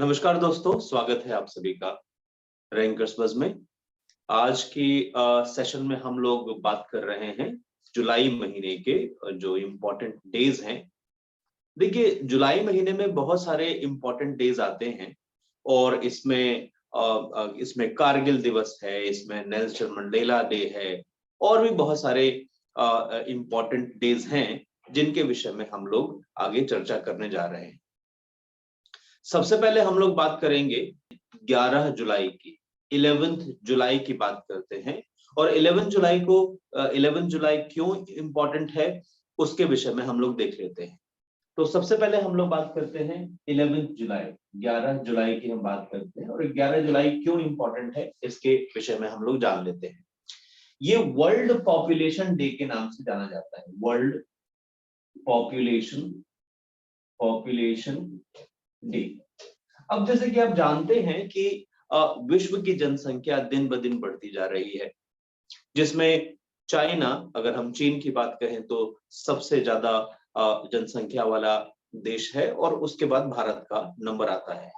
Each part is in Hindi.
नमस्कार दोस्तों, स्वागत है आप सभी का रैंकर्स बज़ में। आज की सेशन में हम लोग बात कर रहे हैं जुलाई महीने के जो इम्पोर्टेंट डेज हैं। देखिए, जुलाई महीने में बहुत सारे इम्पोर्टेंट डेज आते हैं और इसमें कारगिल दिवस है, इसमें नेल्सन मंडेला डे है और भी बहुत सारे इम्पोर्टेंट डेज हैं जिनके विषय में हम लोग आगे चर्चा करने जा रहे हैं। सबसे पहले हम लोग बात करेंगे 11 जुलाई की, 11th जुलाई की बात करते हैं और 11 जुलाई क्यों इम्पोर्टेंट है उसके विषय में हम लोग देख लेते हैं। तो सबसे पहले हम लोग बात करते हैं 11 जुलाई, 11 जुलाई की हम बात करते हैं और 11 जुलाई क्यों इम्पोर्टेंट है इसके विषय में हम लोग जान लेते हैं। ये वर्ल्ड पॉपुलेशन डे के नाम से जाना जाता है, वर्ल्ड पॉपुलेशन डे। अब जैसे कि आप जानते हैं कि विश्व की जनसंख्या दिन ब दिन बढ़ती जा रही है, जिसमें चाइना, अगर हम चीन की बात करें तो सबसे ज्यादा जनसंख्या वाला देश है और उसके बाद भारत का नंबर आता है।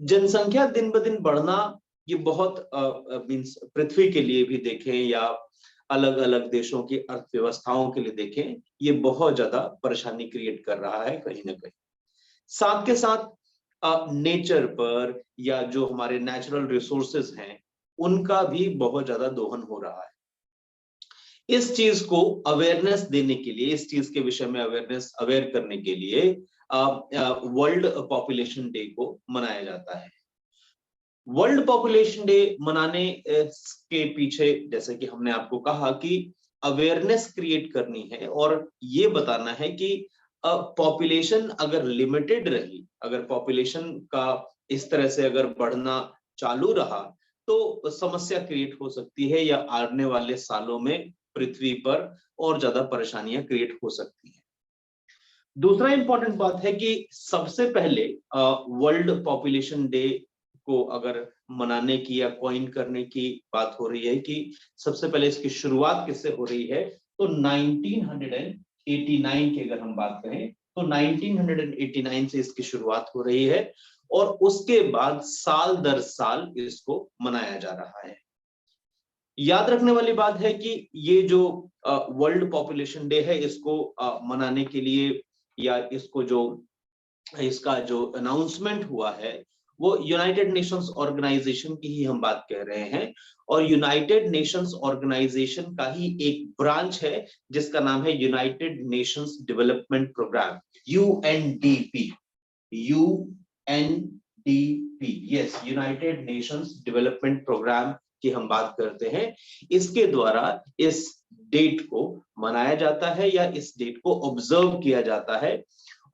जनसंख्या दिन ब दिन बढ़ना ये बहुत मींस पृथ्वी के लिए भी देखें या अलग अलग देशों की अर्थव्यवस्थाओं के लिए देखें, ये बहुत ज्यादा परेशानी क्रिएट कर रहा है कहीं ना कहीं। साथ के साथ नेचर पर या जो हमारे नेचुरल रिसोर्सेज हैं उनका भी बहुत ज्यादा दोहन हो रहा है। इस चीज को अवेयरनेस देने के लिए, इस चीज के विषय में अवेयर करने के लिए वर्ल्ड पॉपुलेशन डे को मनाया जाता है। वर्ल्ड पॉपुलेशन डे मनाने के पीछे, जैसे कि हमने आपको कहा कि अवेयरनेस क्रिएट करनी है और ये बताना है कि पॉपुलेशन अगर लिमिटेड रही, अगर पॉपुलेशन का इस तरह से अगर बढ़ना चालू रहा तो समस्या क्रिएट हो सकती है या आने वाले सालों में पृथ्वी पर और ज्यादा परेशानियां क्रिएट हो सकती हैं। दूसरा इंपॉर्टेंट बात है कि सबसे पहले वर्ल्ड पॉपुलेशन डे को अगर मनाने की या कॉइन करने की बात हो रही है कि सबसे पहले इसकी शुरुआत किससे हो रही है, तो 1989 की अगर हम बात करें तो 1989 से इसकी शुरुआत हो रही है और उसके बाद साल दर साल इसको मनाया जा रहा है। याद रखने वाली बात है कि ये जो वर्ल्ड पॉपुलेशन डे है इसको मनाने के लिए या इसका जो अनाउंसमेंट हुआ है वो यूनाइटेड नेशंस ऑर्गेनाइजेशन की ही हम बात कर रहे हैं और यूनाइटेड नेशंस ऑर्गेनाइजेशन का ही एक ब्रांच है जिसका नाम है United Nations development programme, UNDP. Yes, United Nations development programme की हम बात करते हैं। इसके द्वारा इस डेट को मनाया जाता है या इस डेट को ऑब्जर्व किया जाता है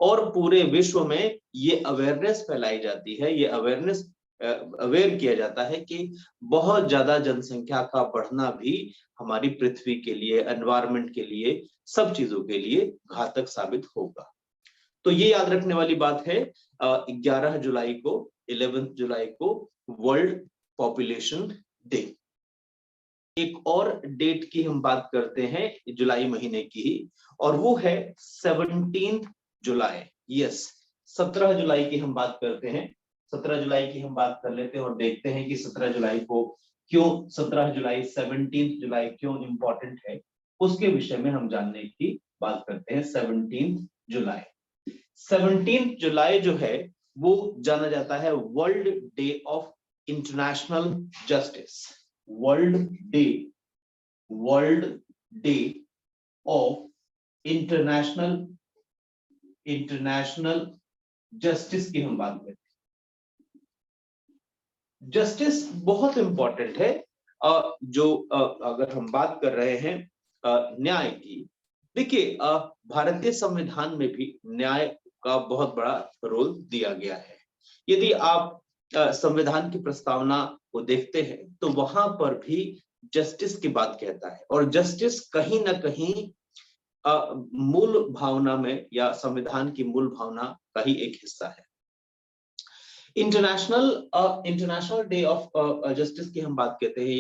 और पूरे विश्व में ये अवेयरनेस फैलाई जाती है, ये अवेयर किया जाता है कि बहुत ज्यादा जनसंख्या का बढ़ना भी हमारी पृथ्वी के लिए, एनवायरनमेंट के लिए, सब चीजों के लिए घातक साबित होगा। तो ये याद रखने वाली बात है 11 जुलाई को, 11 जुलाई को वर्ल्ड पॉपुलेशन डे। एक और डेट की हम बात करते हैं जुलाई महीने की ही, और वो है 17 जुलाई। यस, 17 जुलाई की हम बात करते हैं। 17 जुलाई की हम बात कर लेते हैं और देखते हैं कि 17 जुलाई को क्यों, 17 जुलाई 17 जुलाई क्यों इंपॉर्टेंट है, उसके विषय में हम जानने की बात करते हैं। 17 जुलाई 17 जुलाई जो है वो जाना जाता है world day of international justice. World day of international justice की हम बात करते हैं। जस्टिस बहुत इंपॉर्टेंट है। अगर हम बात कर रहे हैं न्याय की, देखिए भारतीय संविधान में भी न्याय का बहुत बड़ा रोल दिया गया है। यदि आप संविधान की प्रस्तावना को देखते हैं तो वहां पर भी जस्टिस की बात कहता है और जस्टिस कहीं ना कहीं मूल भावना में या संविधान की मूल भावना का ही एक हिस्सा है। इंटरनेशनल डे ऑफ जस्टिस की हम बात कहते हैं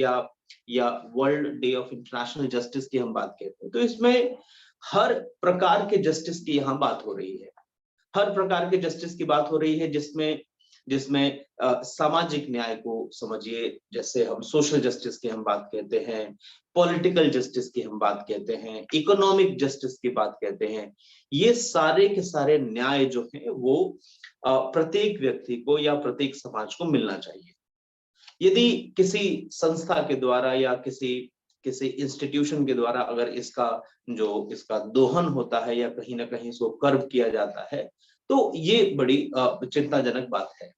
या world day of international justice की हम बात कहते हैं, तो इसमें हर प्रकार के जस्टिस की यहाँ बात हो रही है। हर प्रकार के जस्टिस की बात हो रही है जिसमें जिसमें सामाजिक न्याय को समझिए, जैसे हम सोशल जस्टिस की हम बात कहते हैं, पॉलिटिकल जस्टिस की हम बात कहते हैं, इकोनॉमिक जस्टिस की बात कहते हैं। ये सारे के सारे न्याय जो हैं वो प्रत्येक व्यक्ति को या प्रत्येक समाज को मिलना चाहिए। यदि किसी संस्था के द्वारा या किसी किसी इंस्टीट्यूशन के द्वारा अगर इसका दोहन होता है या कहीं ना कहीं इसको कर्व किया जाता है, तो ये बड़ी चिंताजनक बात है।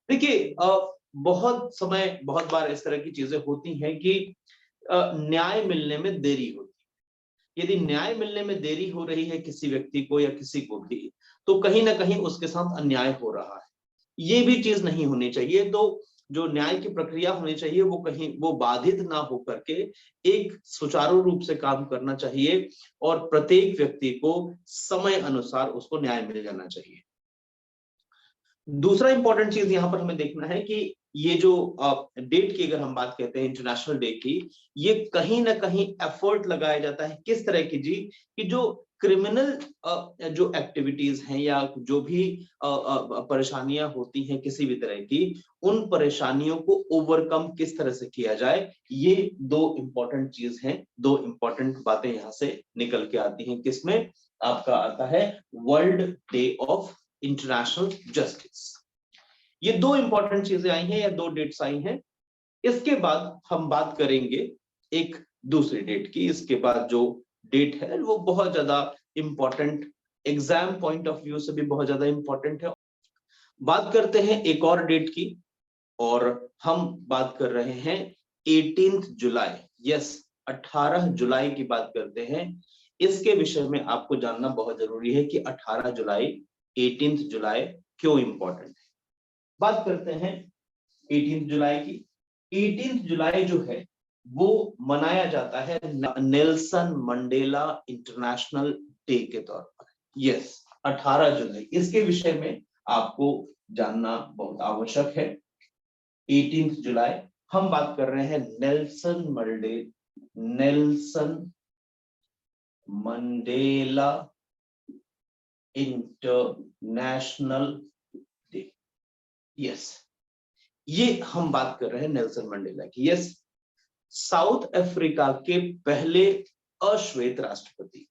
देखिए, बहुत बार इस तरह की चीजें होती हैं कि न्याय मिलने में देरी होती है। यदि न्याय मिलने में देरी हो रही है किसी व्यक्ति को या किसी को भी, तो कहीं ना कहीं उसके साथ अन्याय हो रहा है। ये भी चीज नहीं होनी चाहिए। तो जो न्याय की प्रक्रिया होनी चाहिए वो बाधित ना होकर के एक सुचारू रूप से काम करना चाहिए, और प्रत्येक व्यक्ति को समय अनुसार उसको न्याय मिल जाना चाहिए। दूसरा इंपॉर्टेंट चीज यहाँ पर हमें देखना है कि ये जो डेट की अगर हम बात कहते हैं इंटरनेशनल डे की, ये कहीं ना कहीं एफर्ट लगाया जाता है किस तरह की जी, कि जो क्रिमिनल जो एक्टिविटीज हैं या जो भी परेशानियां होती हैं किसी भी तरह की, उन परेशानियों को ओवरकम किस तरह से किया जाए। ये दो इंपॉर्टेंट चीज हैं, दो इंपॉर्टेंट बातें यहाँ से निकल के आती हैं। किसमें आपका आता है world day of international justice. ये दो इंपॉर्टेंट चीजें आई हैं या दो डेट्स आई हैं। इसके बाद हम बात करेंगे एक दूसरी डेट की। इसके बाद जो डेट है वो बहुत ज्यादा important, exam point of view से भी बहुत ज्यादा इंपॉर्टेंट है। बात करते हैं एक और डेट की, और हम बात कर रहे हैं 18 जुलाई। यस, 18 जुलाई की बात करते हैं। इसके विषय में आपको जानना बहुत जरूरी है कि 18 जुलाई, 18 जुलाई क्यों इंपॉर्टेंट है। बात करते हैं 18 जुलाई की। 18 जुलाई जो है वो मनाया जाता है नेल्सन मंडेला इंटरनेशनल डे के तौर पर। यस, 18 जुलाई, इसके विषय में आपको जानना बहुत आवश्यक है। 18 जुलाई हम बात कर रहे हैं Nelson Mandela international day. Yes, ये हम बात कर रहे हैं नेल्सन मंडेला की। यस, साउथ अफ्रीका के पहले अश्वेत राष्ट्रपति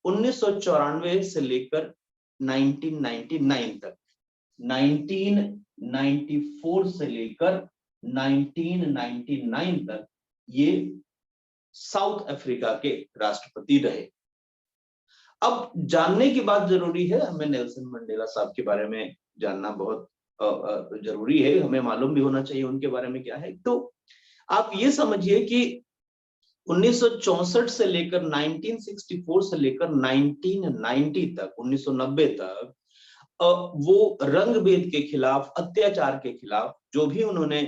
1994 से लेकर 1999 तक, 1994 से लेकर 1999 तक ये साउथ अफ्रीका के राष्ट्रपति रहे। अब जानने की बात जरूरी है, हमें नेल्सन मंडेला साहब के बारे में जानना बहुत जरूरी है, हमें मालूम भी होना चाहिए उनके बारे में क्या है। तो आप ये समझिए कि 1964 से लेकर 1964 से लेकर 1990 तक, 1990 तक वो रंग भेद के खिलाफ, अत्याचार के खिलाफ जो भी उन्होंने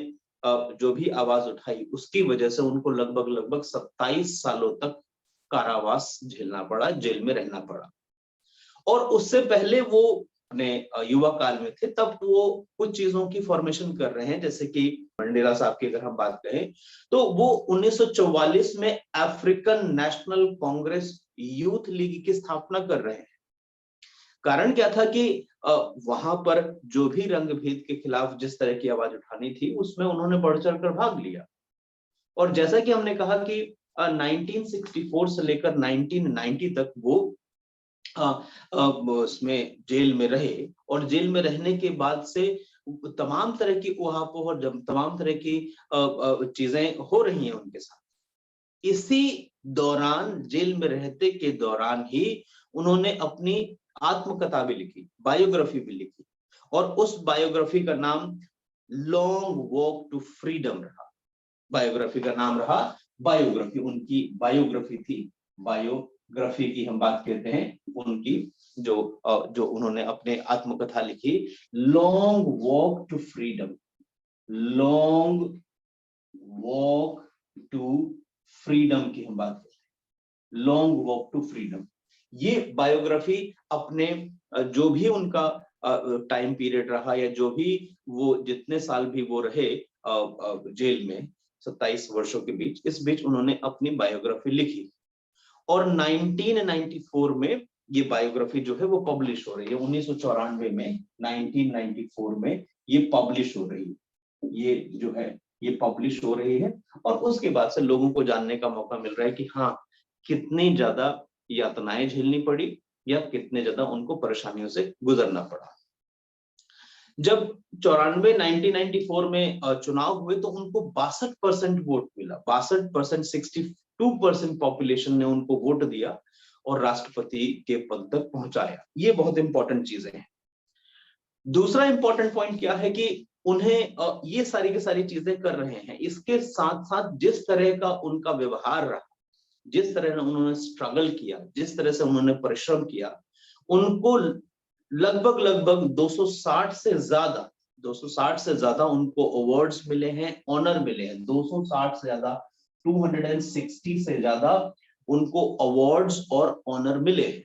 जो भी आवाज उठाई, उसकी वजह से उनको लगभग 27 सालों तक कारावास झेलना पड़ा, जेल में रहना पड़ा। और उससे पहले वो अपने युवा काल में थे, तब वो कुछ चीजों की फॉर्मेशन कर रहे हैं, जैसे कि मंडेला साहब की अगर हम बात करें तो वो 1944 में African national Congress youth league की स्थापना कर रहे हैं। कारण क्या था कि वहां पर जो भी रंग भेद के खिलाफ जिस तरह की आवाज उठानी थी, उसमें उन्होंने बढ़ चढ़ कर भाग लिया। और जैसा कि हमने कहा कि 1964 से लेकर 1990 तक वो उसमें जेल में रहे, और जेल में रहने के बाद से तमाम तरह की उहापोह और तमाम तरह की चीजें हो रही हैं उनके साथ। इसी दौरान, जेल में रहते के दौरान ही उन्होंने अपनी आत्मकथा भी लिखी, बायोग्राफी भी लिखी, और उस बायोग्राफी का नाम लॉन्ग वॉक टू फ्रीडम रहा। बायोग्राफी का नाम रहा बायोग्राफी, उनकी बायोग्राफी थी। बायोग्राफी की हम बात कहते हैं उनकी, जो उन्होंने अपने आत्मकथा लिखी, long walk to freedom. Long walk to freedom की हम बात करते हैं, लॉन्ग वॉक टू फ्रीडम। ये बायोग्राफी अपने जो भी उनका टाइम पीरियड रहा, या जो भी वो जितने साल भी वो रहे जेल में, 27 वर्षों के बीच, इस बीच उन्होंने अपनी बायोग्राफी लिखी। और 1994 में ये बायोग्राफी जो है वो पब्लिश हो रही है 1994 में, 1994 में ये पब्लिश हो रही है, ये जो है ये पब्लिश हो रही है। और उसके बाद से लोगों को जानने का मौका मिल रहा है कि हाँ, कितनी ज्यादा यातनाएं झेलनी पड़ी या कितने ज्यादा उनको परेशानियों से गुजरना पड़ा। जब 1994 में चुनाव हुए तो उनको 62% वोट मिला, 62%, 62% पॉपुलेशन ने उनको वोट दिया और राष्ट्रपति के पद तक पहुंचाया। ये बहुत इंपॉर्टेंट चीजें हैं। दूसरा इंपॉर्टेंट पॉइंट क्या है कि उन्हें ये सारी की सारी चीजें कर रहे हैं, इसके साथ साथ जिस तरह का उनका व्यवहार रहा, जिस तरह उन्होंने स्ट्रगल किया, जिस तरह से उन्होंने परिश्रम किया, उनको लगभग लगभग 260 से ज्यादा उनको अवार्ड्स मिले हैं, ऑनर मिले हैं। 260 से ज्यादा, 260 से ज्यादा उनको अवार्ड्स और ऑनर मिले हैं।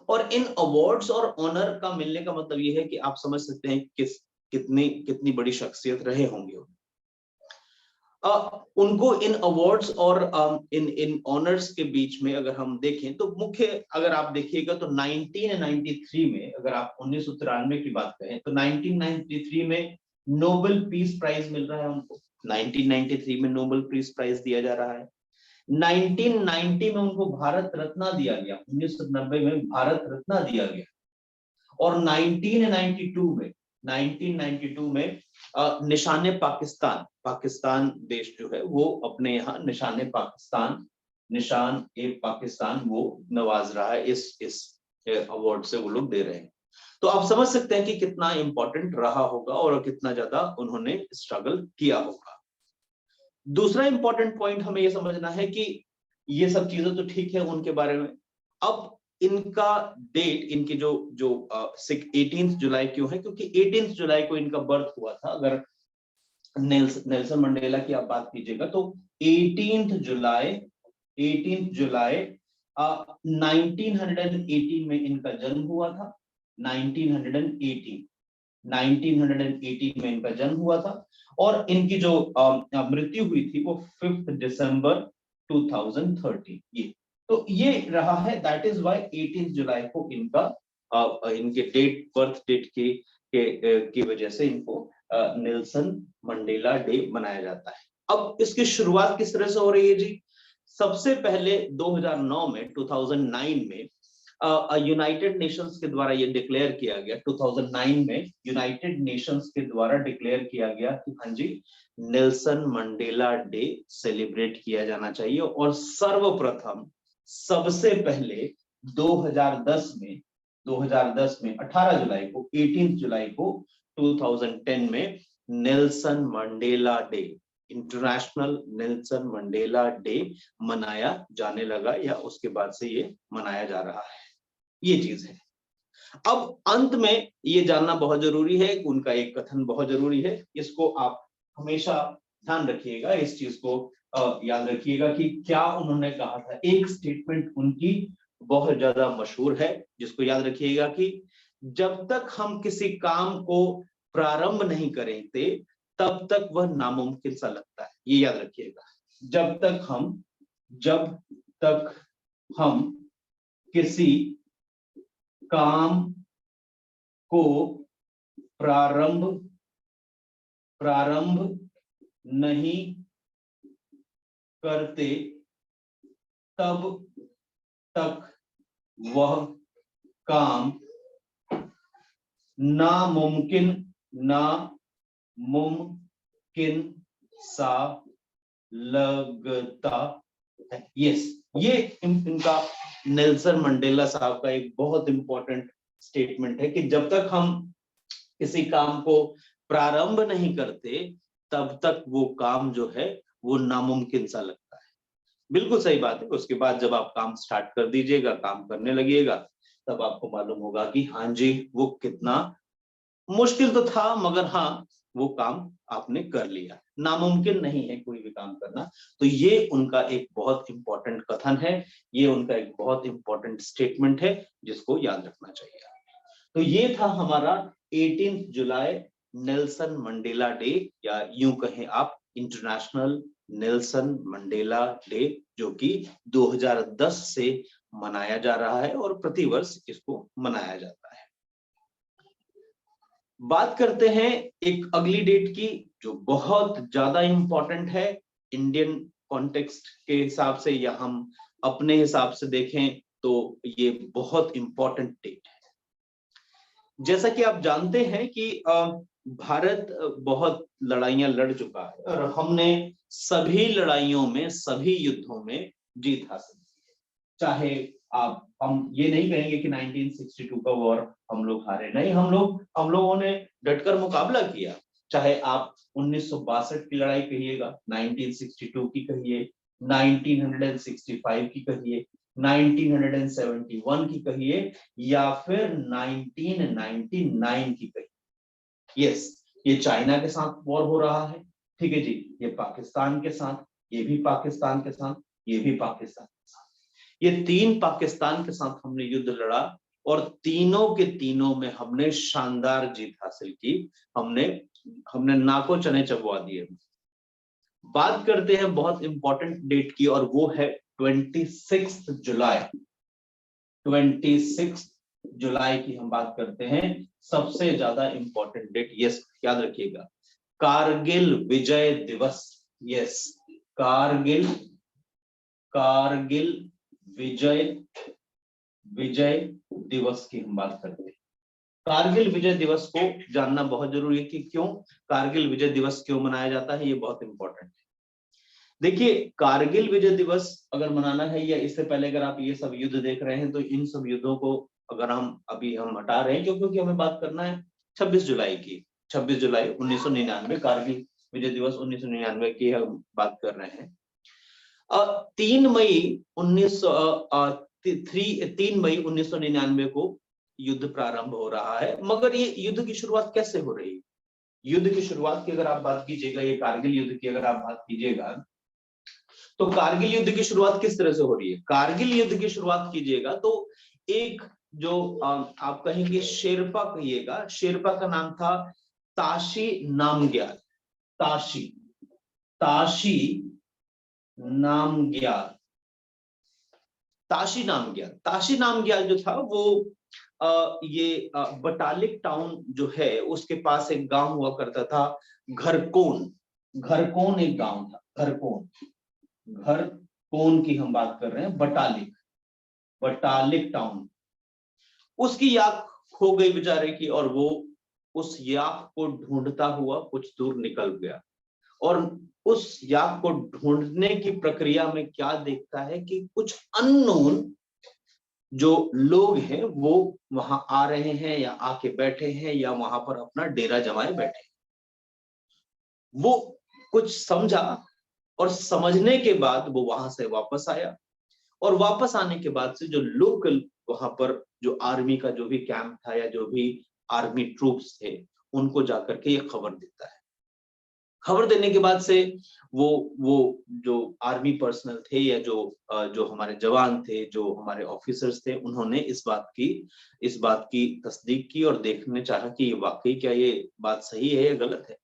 और इन अवार्ड्स और ऑनर का मिलने का मतलब ये है कि आप समझ सकते हैं कितनी बड़ी शख्सियत रहे होंगे। उनको इन अवार्ड्स और इन ऑनर्स के बीच में अगर हम देखें तो मुख्य, अगर आप देखिएगा तो 1993 में, अगर आप 1993 की बात करें तो 1993 में नोबेल पीस प्राइज मिल रहा है उनको। 1993 में नोबेल पीस प्राइज दिया जा रहा है। 1990 में उनको भारत रत्न दिया गया, 1990 में भारत रत्न दिया गया। और 1992 में निशाने पाकिस्तान देश जो है वो अपने यहाँ निशान ए पाकिस्तान वो नवाज रहा है, इस अवार्ड से वो लोग दे रहे हैं। तो आप समझ सकते हैं कि कितना इंपॉर्टेंट रहा होगा और कितना ज्यादा उन्होंने स्ट्रगल किया होगा। दूसरा इंपॉर्टेंट पॉइंट हमें ये समझना है कि ये सब चीजें तो ठीक है उनके बारे में, अब इनका डेट, इनकी जो 18 जुलाई क्यों है, क्योंकि 18 जुलाई को इनका बर्थ हुआ था। अगर नेल्सन मंडेला की आप बात कीजिएगा तो 18 जुलाई 1918 में इनका जन्म हुआ था। 1918 में इनका जन्म हुआ था और इनकी जो मृत्यु हुई थी वो 5 दिसंबर 2013। ये तो ये रहा है, दैट इज व्हाई 18 जुलाई को इनका इनके बर्थ डेट की वजह से इनको नेल्सन मंडेला डे मनाया जाता है। अब इसकी शुरुआत किस तरह से हो रही है जी? सबसे पहले 2009 में 2009 में यूनाइटेड नेशंस के द्वारा ये डिक्लेयर किया गया, 2009 में यूनाइटेड नेशंस के द्वारा डिक्लेयर किया गया कि हाँ जी, नेल्सन मंडेला डे सेलिब्रेट किया जाना चाहिए। और सर्वप्रथम सबसे पहले 2010 में 18 जुलाई को 18 जुलाई को 2010 में Nelson Mandela day, international Nelson Mandela day मनाया जाने लगा, या उसके बाद से ये मनाया जा रहा है। ये चीज है। अब अंत में ये जानना बहुत जरूरी है, उनका एक कथन बहुत जरूरी है, इसको आप हमेशा ध्यान रखिएगा, इस चीज को याद रखिएगा कि क्या उन्होंने कहा था। एक स्टेटमेंट उनकी बहुत ज्यादा मशहूर है, जिसको याद रखिएगा कि जब तक हम किसी काम को प्रारंभ नहीं करेंगे तब तक वह नामुमकिन सा लगता है। ये याद रखिएगा, जब तक हम किसी काम को प्रारंभ नहीं करते तब तक वह काम नामुमकिन सा लगता है। यस, ये इनका नेल्सन मंडेला साहब का एक बहुत इंपॉर्टेंट स्टेटमेंट है कि जब तक हम किसी काम को प्रारंभ नहीं करते तब तक वो काम जो है वो नामुमकिन सा लगता है। बिल्कुल सही बात है। उसके बाद जब आप काम स्टार्ट कर दीजिएगा, काम करने लगिएगा, तब आपको मालूम होगा कि हाँ जी, वो कितना मुश्किल तो था, मगर हाँ, वो काम आपने कर लिया। नामुमकिन नहीं है कोई भी काम करना। तो ये उनका एक बहुत इंपॉर्टेंट कथन है, ये उनका एक बहुत इंपॉर्टेंट स्टेटमेंट है, जिसको याद रखना चाहिए। तो ये था हमारा 18 जुलाई नेल्सन मंडेला डे, या यूं कहें आप इंटरनेशनल नेल्सन मंडेला डे, जो कि 2010 से मनाया जा रहा है और प्रतिवर्ष इसको मनाया जाता है। बात करते हैं एक अगली डेट की जो बहुत ज्यादा इंपॉर्टेंट है इंडियन कॉन्टेक्स्ट के हिसाब से, या हम अपने हिसाब से देखें तो ये बहुत इंपॉर्टेंट डेट है। जैसा कि आप जानते हैं कि भारत बहुत लड़ाइयां लड़ चुका है और हमने सभी लड़ाइयों में, सभी युद्धों में जीत हासिल की है। चाहे हम ये नहीं कहेंगे कि 1962 का वॉर हम लोग हारे, नहीं, हम लोगों ने डटकर मुकाबला किया। चाहे आप 1962 की लड़ाई कहिएगा, 1962 की कहिए, 1965 की कहिए, 1971 की कहिए, या फिर 1999 की कहिए। यस, ये चाइना के साथ वॉर हो रहा है, ठीक है जी, ये पाकिस्तान के साथ, ये भी पाकिस्तान के साथ, ये भी पाकिस्तान के साथ, ये तीन पाकिस्तान के साथ हमने युद्ध लड़ा और तीनों के तीनों में हमने शानदार जीत हासिल की। हमने नाको चने चबवा दिए। बात करते हैं बहुत इंपॉर्टेंट डेट की और वो है 26 जुलाई। 26 जुलाई की हम बात करते हैं, सबसे ज्यादा इंपॉर्टेंट डेट। यस, याद रखिएगा, कारगिल विजय दिवस। यस, कारगिल विजय दिवस की हम बात करते हैं। कारगिल विजय दिवस को जानना बहुत जरूरी है कि क्यों कारगिल विजय दिवस क्यों मनाया जाता है, ये बहुत इंपॉर्टेंट है। देखिए, कारगिल विजय दिवस अगर मनाना है, या इससे पहले अगर आप ये सब युद्ध देख रहे हैं, तो इन सब युद्धों को अगर हम हटा रहे हैं, क्योंकि हमें बात करना है 26 जुलाई की। 26 जुलाई 1999, कारगिल विजय दिवस 1999 की हम बात कर रहे हैं। 3 मई 1999 को युद्ध प्रारंभ हो रहा है। मगर ये युद्ध की शुरुआत कैसे हो रही है? युद्ध की शुरुआत की अगर आप बात कीजिएगा, ये कारगिल युद्ध की अगर आप बात कीजिएगा, तो कारगिल युद्ध की शुरुआत किस तरह से हो रही है? कारगिल युद्ध की शुरुआत कीजिएगा तो एक जो आप कहेंगे शेरपा, कहिएगा, शेरपा का नाम था ताशी नामग्याल। ताशी नामग्याल जो था वो ये बटालिक टाउन जो है उसके पास एक गांव हुआ करता था, घरकोन एक गांव था। घरकोन की हम बात कर रहे हैं, बटालिक टाउन। उसकी याक खो गई बेचारे की, और वो उस याक को ढूंढता हुआ कुछ दूर निकल गया, और उस याक को ढूंढने की प्रक्रिया में क्या देखता है कि कुछ अननोन जो लोग हैं वो वहां आ रहे हैं, या आके बैठे हैं, या वहां पर अपना डेरा जमाए बैठे हैं। वो कुछ समझा, और समझने के बाद वो वहां से वापस आया, और वापस आने के बाद से जो लोकल वहां पर जो आर्मी का जो भी कैंप था, या जो भी आर्मी ट्रूप्स थे, उनको जाकर के ये खबर देता है। खबर देने के बाद से वो जो आर्मी पर्सनल थे, या जो हमारे जवान थे, जो हमारे ऑफिसर्स थे, उन्होंने इस बात की तस्दीक की और देखने चाहा कि वाकई क्या ये बात सही है या गलत है।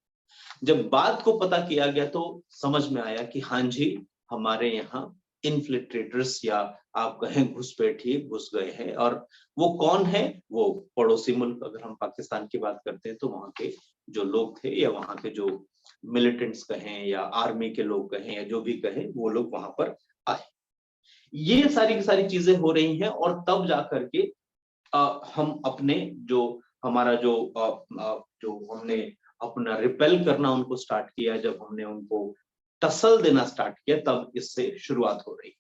जब बात को पता किया गया तो समझ में आया कि हाँ जी, हमारे यहाँ इन्फिल्ट्रेटर्स, या आप कहें घुसपैठिए, घुस गए हैं। और वो कौन है? वो पड़ोसी मुल्क, अगर हम पाकिस्तान की बात करते हैं तो वहां के जो लोग थे, या वहां के जो मिलिटेंट्स कहें, या आर्मी के लोग कहें, या जो भी कहें, वो लोग वहां पर आए। ये सारी की सारी चीजें हो रही हैं, और तब जाकर के हम अपने हमारा जो हमने अपना रिपेल करना उनको स्टार्ट किया, जब हमने उनको टसल देना स्टार्ट किया, तब इससे शुरुआत हो रही है।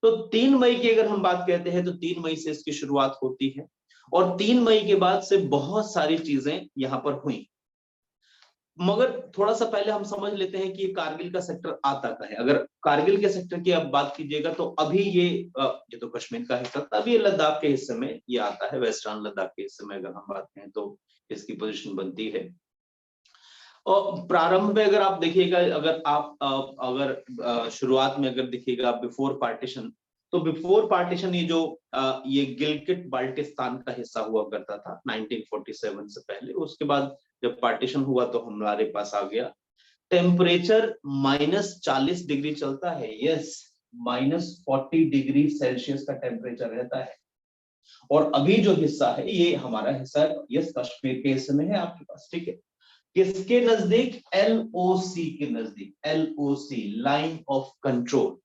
तो 3 मई की अगर हम बात कहते हैं तो 3 मई से इसकी शुरुआत होती है, और 3 मई के बाद से बहुत सारी चीजें यहां पर हुई। मगर थोड़ा सा पहले हम समझ लेते हैं कि कारगिल का सेक्टर आता कहाँ है। अगर कारगिल के सेक्टर की आप बात कीजिएगा तो अभी ये तो कश्मीर का हिस्सा था, अभी ये लद्दाख के हिस्से में ये आता है, वेस्टर्न लद्दाख के हिस्से में अगर हम बात करें तो इसकी पोजीशन बनती है। और प्रारंभ में अगर आप देखिएगा, अगर शुरुआत में अगर देखिएगा बिफोर पार्टीशन, तो बिफोर पार्टीशन ये गिलगिट बाल्टिस्तान का हिस्सा हुआ करता था 1947 से पहले। उसके बाद जब पार्टीशन हुआ तो हमारे पास आ गया टेम्परेचर -40 डिग्री चलता है। यस, -40 डिग्री सेल्सियस का टेम्परेचर रहता है। और अभी जो हिस्सा है ये हमारा हिस्सा, ये कश्मीर के हिस्से में है आपके पास, ठीक है। किसके नजदीक? LOC के नजदीक। LOC, line of control,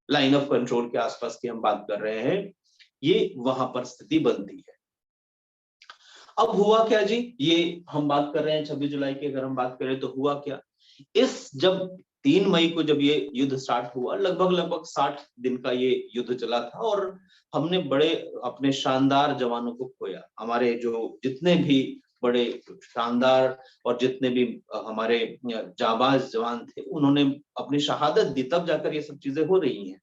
line of control के आसपास की हम बात कर रहे हैं, ये वहां पर स्थिति बनती है। अब हुआ क्या जी, ये हम बात कर रहे हैं 26 जुलाई की, अगर हम बात करें तो हुआ क्या, इस जब 3 मई को जब ये युद्ध स्टार्ट हुआ, लगभग 60 दिन का ये युद्ध चला था और हमने बड़े अपने शानदार जवानों को खोया। हमारे जो जितने भी बड़े शानदार और जितने भी हमारे जाबाज जवान थे, उन्होंने अपनी शहादत दी, तब जाकर ये सब चीजें हो रही हैं।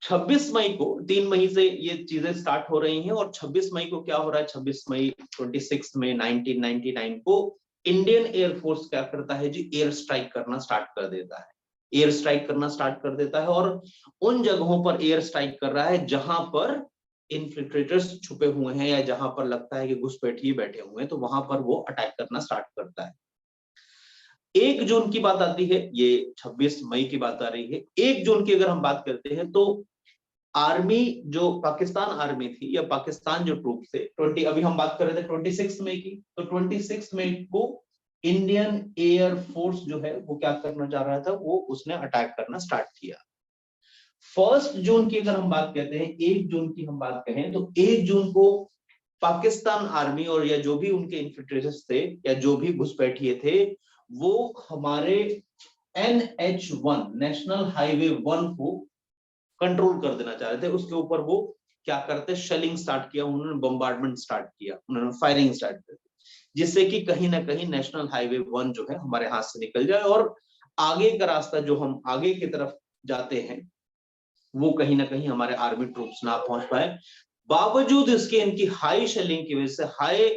26 मई को, 3 मई से ये चीजें स्टार्ट हो रही हैं और 26 मई को क्या हो रहा है, 26 मई 26 मई 1999 को इंडियन एयरफोर्स क्या करता है जी, एयर स्ट्राइक करना स्टार्ट कर देता है। एयर स्ट्राइक करना स्टार्ट कर देता है और उन जगहों पर एयर स्ट्राइक कर रहा है जहां पर इन्फिल्ट्रेटर्स छुपे हुए हैं या जहां पर लगता है कि घुसपैठिए बैठे हुए हैं, तो वहां पर वो अटैक करना स्टार्ट करता है। 1 जून की बात आती है, ये 26 मई की बात आ रही है। 1 जून की अगर हम बात करते हैं तो आर्मी, जो पाकिस्तान आर्मी थी या पाकिस्तान जो ट्रूप थे, अभी हम बात कर रहे थे 26 मई की, तो 26 मई को इंडियन एयर फोर्स जो है वो क्या करना चाह रहा था, वो उसने अटैक करना स्टार्ट किया। 1 जून की अगर हम बात कहते हैं, 1 जून की हम बात कहें तो 1 जून को पाकिस्तान आर्मी और या जो भी उनके इन्फिल्ट्रेटर्स थे या जो भी घुसपैठिए थे, वो हमारे NH1 नेशनल हाईवे 1 को कंट्रोल कर देना चाह रहे थे। उसके ऊपर वो क्या करते, शेलिंग स्टार्ट किया उन्होंने, बम्बार्डमेंट स्टार्ट किया उन्होंने, फायरिंग स्टार्ट कर दी, जिससे कि कहीं ना कहीं नेशनल हाईवे 1 जो है हमारे हाथ से निकल जाए और आगे का रास्ता जो हम आगे की तरफ जाते हैं वो कहीं ना कहीं हमारे आर्मी ट्रूप्स ना पहुंच पाए। बावजूद इसके, इनकी हाई शेलिंग की वजह से, हाई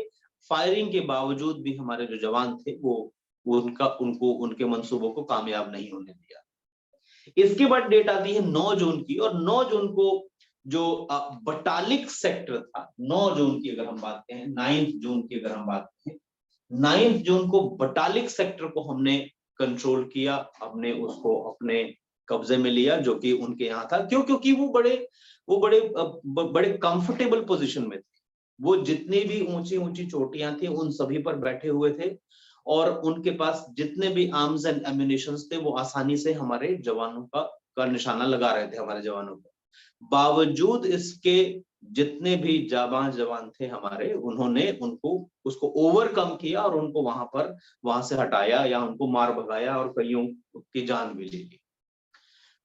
फायरिंग के बावजूद भी हमारे जो जवान थे वो उनको उनके मंसूबों को कामयाब नहीं होने दिया। इसके बाद डेट आती है 9 जून की, और 9 जून को जो बटालिक सेक्टर था, 9 जून की अगर हम बात करें, 9 जून की अगर हम बात करें, 9 जून को बटालिक सेक्टर को हमने कंट्रोल किया, हमने उसको अपने कब्जे में लिया, जो कि उनके यहाँ था। क्यों? क्योंकि वो बड़े कंफर्टेबल पोजीशन में थे। वो जितनी भी ऊंची ऊंची चोटियां थी उन सभी पर बैठे हुए थे और उनके पास जितने भी आर्म्स एंड एम्युनिशंस थे वो आसानी से हमारे जवानों का निशाना लगा रहे थे, हमारे जवानों को। बावजूद इसके जितने भी जाबाज जवान थे हमारे, उन्होंने उसको ओवरकम किया और उनको वहां से हटाया या उनको मार भगाया और कईयों की जान भी ले ली।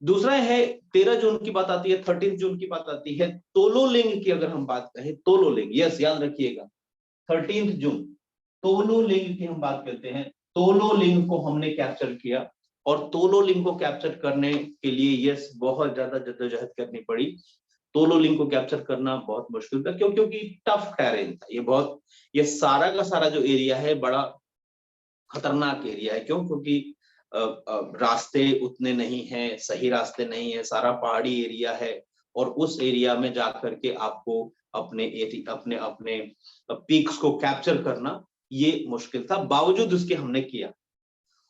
दूसरा है 13 जून की बात आती है, 13 जून की बात आती है तोलोलिंग की। अगर हम बात करें तोलोलिंग, यस याद रखिएगा, 13 जून तोलोलिंग की हम बात करते हैं। तोलोलिंग को हमने कैप्चर किया और तोलोलिंग को कैप्चर करने के लिए यस बहुत ज्यादा जद्दोजहद करनी पड़ी। तोलोलिंग को कैप्चर करना बहुत मुश्किल था, क्योंकि टफ टेरेन था। ये सारा का सारा जो एरिया है बड़ा खतरनाक एरिया है। क्यों? क्योंकि रास्ते उतने नहीं हैं, सही रास्ते नहीं है, सारा पहाड़ी एरिया है और उस एरिया में जाकर के आपको अपने अपने पीक्स को कैप्चर करना ये मुश्किल था। बावजूद उसके हमने किया।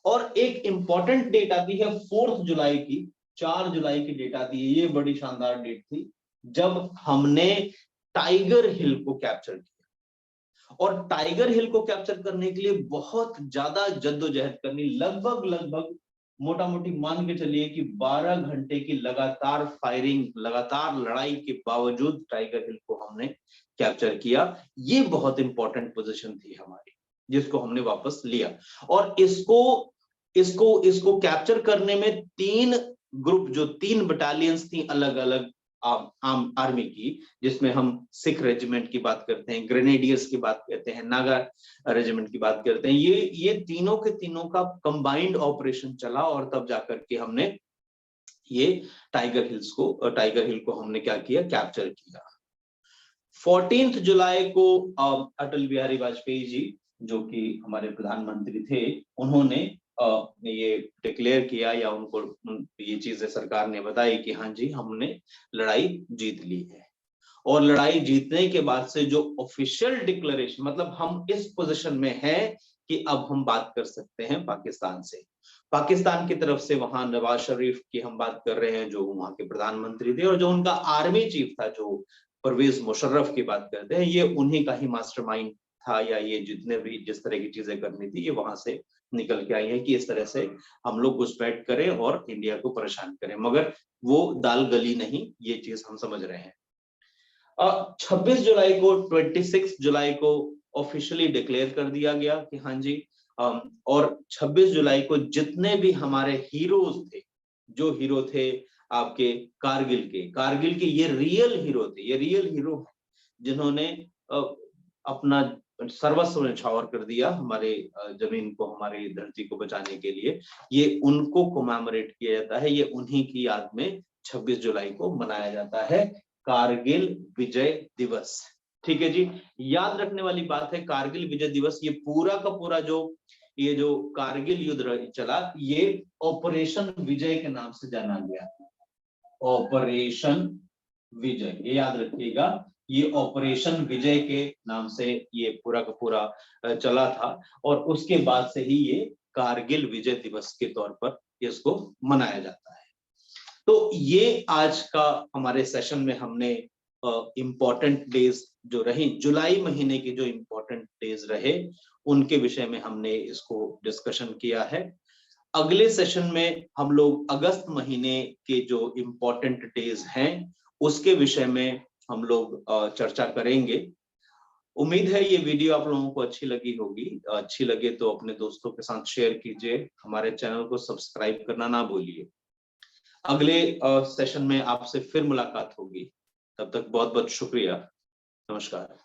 और एक इंपॉर्टेंट डेट आती है 4 जुलाई की, 4 जुलाई की डेट आती है, ये बड़ी शानदार डेट थी जब हमने टाइगर हिल को कैप्चर किया। और टाइगर हिल को कैप्चर करने के लिए बहुत ज्यादा जद्दोजहद करनी, लगभग मोटा मोटी मान के चलिए कि 12 घंटे की लगातार फायरिंग, लगातार लड़ाई के बावजूद टाइगर हिल को हमने कैप्चर किया। ये बहुत इंपॉर्टेंट पोजीशन थी हमारी, जिसको हमने वापस लिया। और इसको कैप्चर करने में 3 ग्रुप, जो 3 बटालियंस थी अलग अलग आर्मी की, जिसमें हम सिख रेजिमेंट की बात करते हैं, ग्रेनेडियर्स की बात करते हैं, नागा रेजिमेंट की बात करते हैं, ये तीनों के तीनों का कंबाइंड ऑपरेशन चला और तब जाकर के हमने ये टाइगर हिल को हमने क्या किया, कैप्चर किया। 14 जुलाई को अटल बिहारी वाजपेयी जी, जो कि हमारे प्रधानमंत्री थे, उन्होंने ये डिक्लेयर किया या उनको ये चीजें सरकार ने बताई कि हाँ जी हमने लड़ाई जीत ली है। और लड़ाई जीतने के बाद से जो ऑफिशियल डिक्लेरेशन, मतलब हम इस पोजीशन में हैं कि अब हम बात कर सकते हैं पाकिस्तान से। पाकिस्तान की तरफ से वहां नवाज शरीफ की हम बात कर रहे हैं, जो वहां के प्रधानमंत्री थे, और जो उनका आर्मी चीफ था, जो परवेज मुशर्रफ की बात करते हैं, ये उन्हीं का ही मास्टरमाइंड था, या ये जितने भी जिस तरह की चीजें करनी थी ये वहां से निकल के आई है कि इस तरह से हम लोग घुसपैठ करें और इंडिया को परेशान करें। मगर वो दाल गली नहीं, ये चीज हम समझ रहे हैं। 26 जुलाई को 26 जुलाई को ऑफिशियली डिक्लेयर कर दिया गया कि हाँ जी, और 26 जुलाई को जितने भी हमारे हीरोज थे, जो हीरो थे आपके कारगिल के ये रियल हीरो थे, ये रियल हीरो जिन्होंने अपना सर्वस्व न्यौछावर कर दिया हमारे जमीन को, हमारी धरती को बचाने के लिए, ये उनको कोमेमोरेट किया जाता है, ये उन्हीं की याद में 26 जुलाई को मनाया जाता है कारगिल विजय दिवस। ठीक है जी, याद रखने वाली बात है कारगिल विजय दिवस, ये पूरा का पूरा ये जो कारगिल युद्ध चला, ये ऑपरेशन विजय के नाम से जाना गया। ऑपरेशन विजय, ये याद रखिएगा, ये ऑपरेशन विजय के नाम से ये पूरा का पूरा चला था, और उसके बाद से ही ये कारगिल विजय दिवस के तौर पर इसको मनाया जाता है। तो ये आज का हमारे सेशन में हमने इम्पोर्टेंट डेज जो रहे, जुलाई महीने के जो इम्पोर्टेंट डेज रहे, उनके विषय में हमने इसको डिस्कशन किया है। अगले सेशन में हम लोग अगस्त महीने के जो इम्पोर्टेंट डेज हैं उसके विषय में हम लोग चर्चा करेंगे। उम्मीद है ये वीडियो आप लोगों को अच्छी लगी होगी। अच्छी लगे तो अपने दोस्तों के साथ शेयर कीजिए, हमारे चैनल को सब्सक्राइब करना ना भूलिए। अगले सेशन में आपसे फिर मुलाकात होगी, तब तक बहुत बहुत शुक्रिया, नमस्कार।